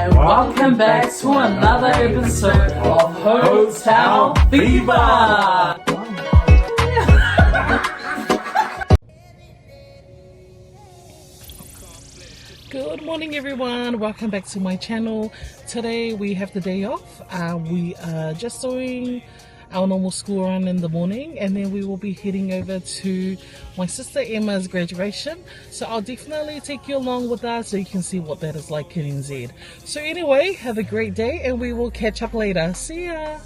and welcome back to another episode of Hotel Fever. Good morning everyone, welcome back to my channel. Today we have the day off. We are just doing our normal school run in the morning, and then we will be heading over to my sister Emma's graduation. So I'll definitely take you along with us so you can see what that is like in NZ. So anyway, have a great day and we will catch up later. See ya!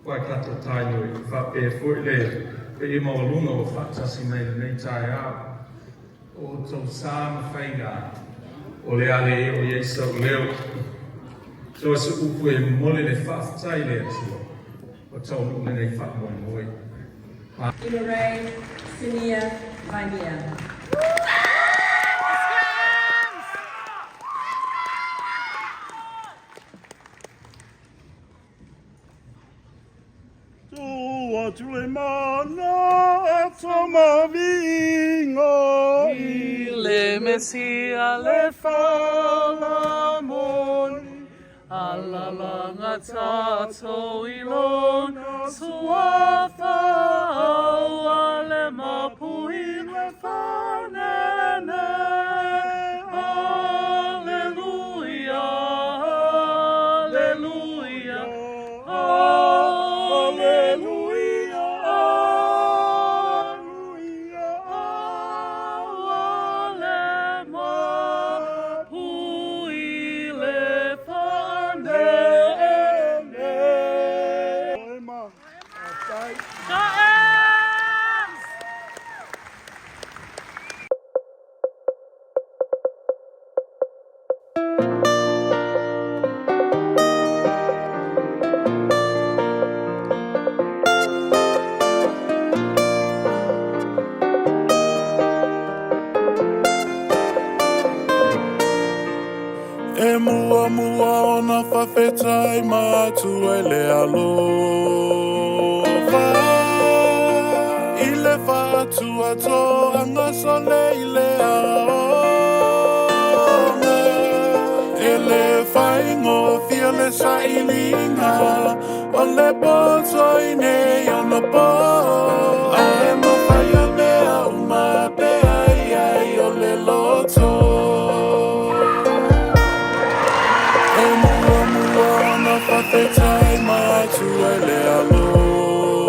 Quai kato taino I whape fwoi le pe I maulunga o whaatasi nei nei tai au o tau sāma whainga o le ale e o Iesa o leo. So asa upu e mole le whaatai le atua o tau nunga nei whaamoi moi. Inurai, Sinia, Vaimia. So tule mana toma vingo Le Messia le falamoni Alalanga tato ilona suafa Ale mapui le fanene Alleluia Alleluia Alleluia Ale mapui le fanene E mua mua ona whawhetai mātu e le alofa I le whātua tō anga sole I le aonga E le whaingo fia le sailinga O le poto I nei ona po Ai mo whai a mea uma pe ai ai o le loto Whawhetai mātu e le alofa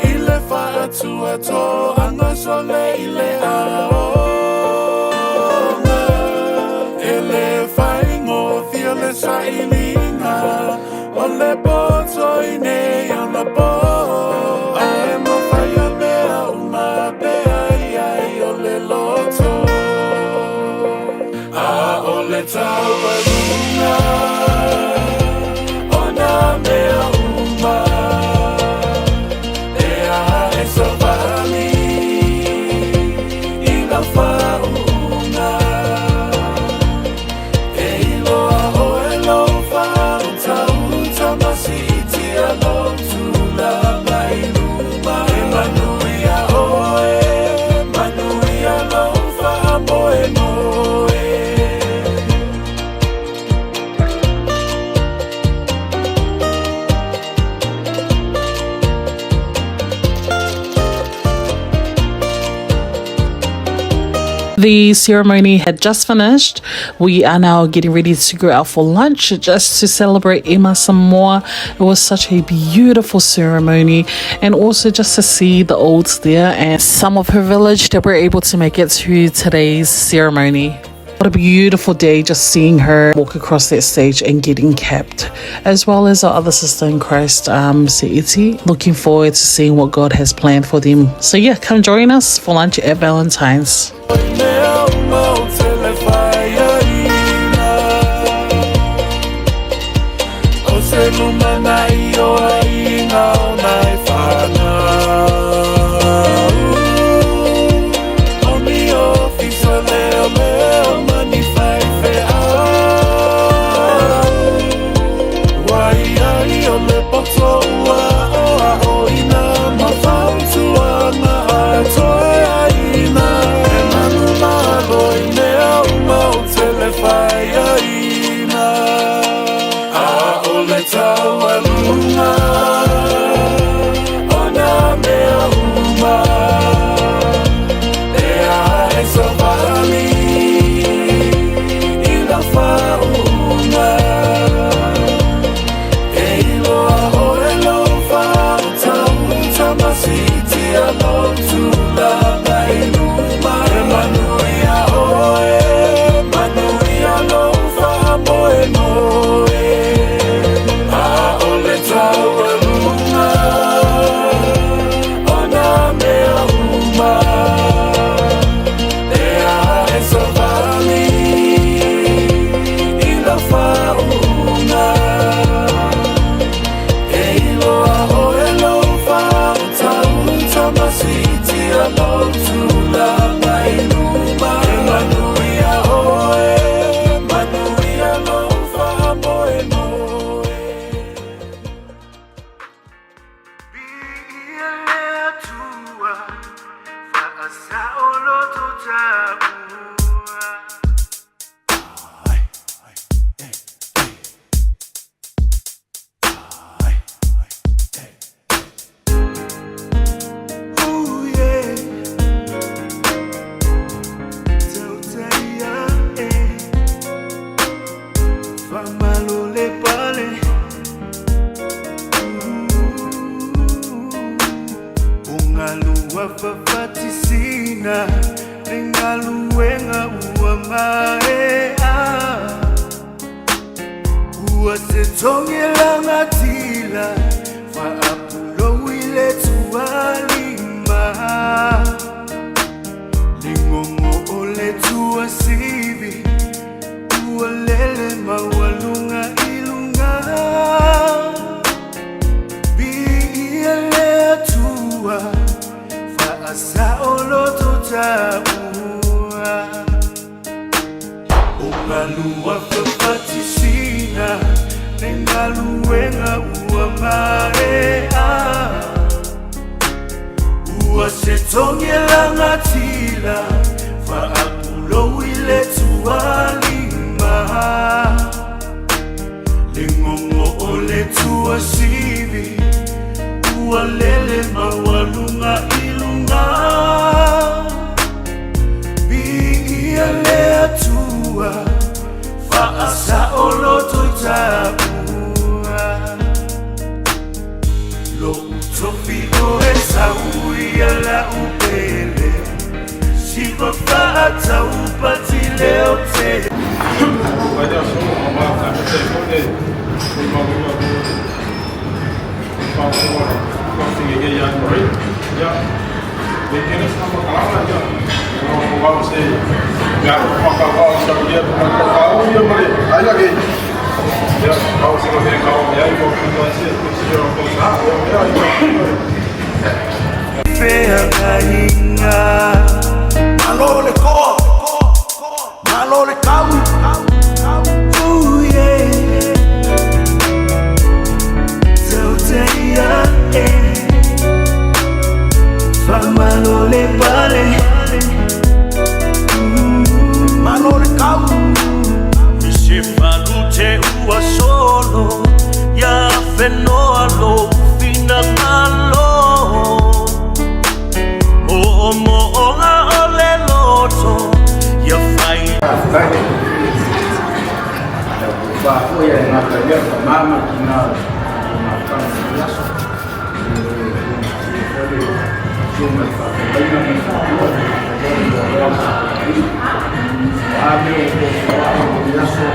I le whaatua tō anga sole I le aonga E le whaingo fia le sailinga O le poto I nei ona po Ai mo whai a mea uma pe ai ai o le loto A o le tau aluna O nā mea uma E aha e savali I ngā whaunga E iloa o e lofa O tau tamasi I tia lotu la mai luma E manuia oe Manuia lofa moe moe The ceremony had just finished. We are now getting ready to go out for lunch just to celebrate Emma some more. It was such a beautiful ceremony, and also just to see the olds there and some of her village that were able to make it to today's ceremony. What a beautiful day just seeing her walk across that stage and getting capped, as well as our other sister in Christ, Sissy. Looking forward to seeing what God has planned for them. So yeah, come join us for lunch at Valentine's. Moe, moe, ah, ole tau fafatisina Ningaluenga uamaea Uasetongela ngatila Fa apulo wile tualima Lingongo ole tuasibi Ualele mawalunga ilunga Biile tua Fa asa oloto tabua Ungalua fafatisina Ningaluenga uamarea Uasetongela ngatila Fa apulo wile tualima Lingongo ole tuasibi Ualele mawalunga ilunga Biile atua Fa asa oloto tabua Lo utofi o esa uiala upele Sifa fa ata upatile ote Fea kainga Malole ko Malole kau Ooh yeah Tauteia Fa malole pale Malole kau Misi falute ua solo Ya fenoa lo fina malo Mo'onga ole loto Ya fai Bajo ya en la calle mama kina makan biasa cuma banyak biasa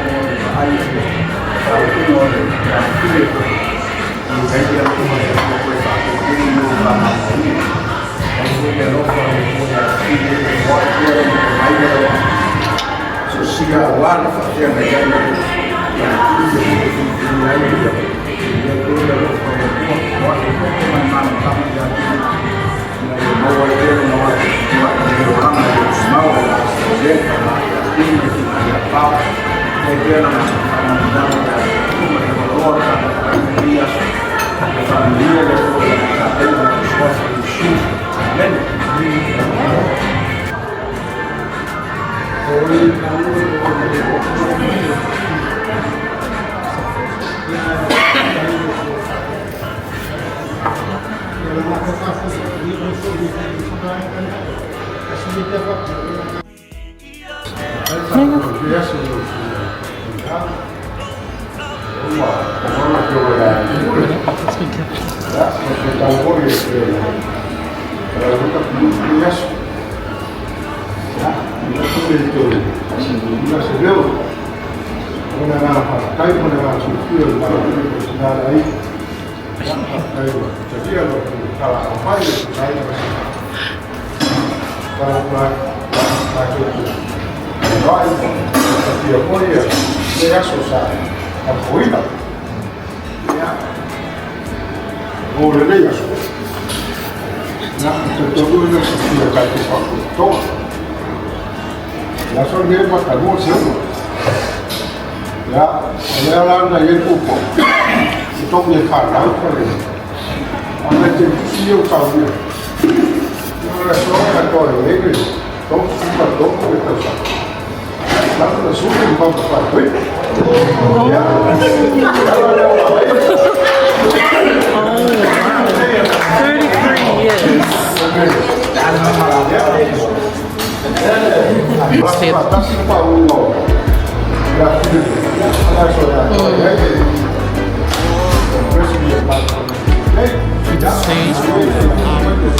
Change.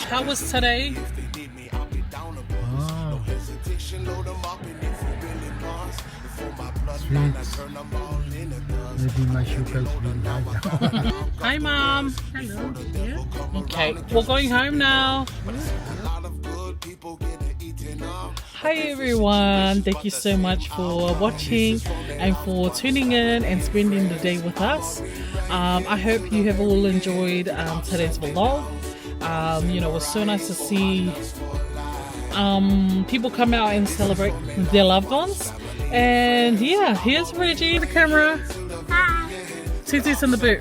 How was today? Maybe my sugar is really high. Hi, Mom. Hello. Yeah. Okay, we're going home now. Hi everyone, thank you so much for watching and for tuning in and spending the day with us. I hope you have all enjoyed today's vlog. You know, it was so nice to see people come out and celebrate their loved ones. And yeah, here's Reggie, the camera. Hi. Sissy's in the boot.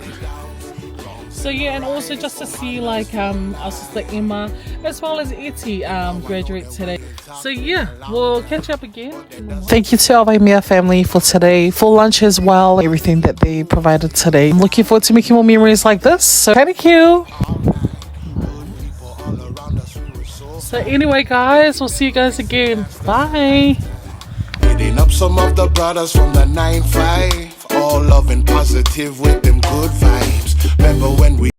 So yeah, and also just to see like our sister Emma as well as Etty graduate today. So yeah, we'll catch up again. Thank you to our Vaimea family for today, for lunch as well, everything that they provided today. I'm looking forward to making more memories like this. So thank you. So anyway guys, we'll see you guys again. Bye. Meeting up some of the brothers from the 9-5, all loving positive with them good vibes. Remember when we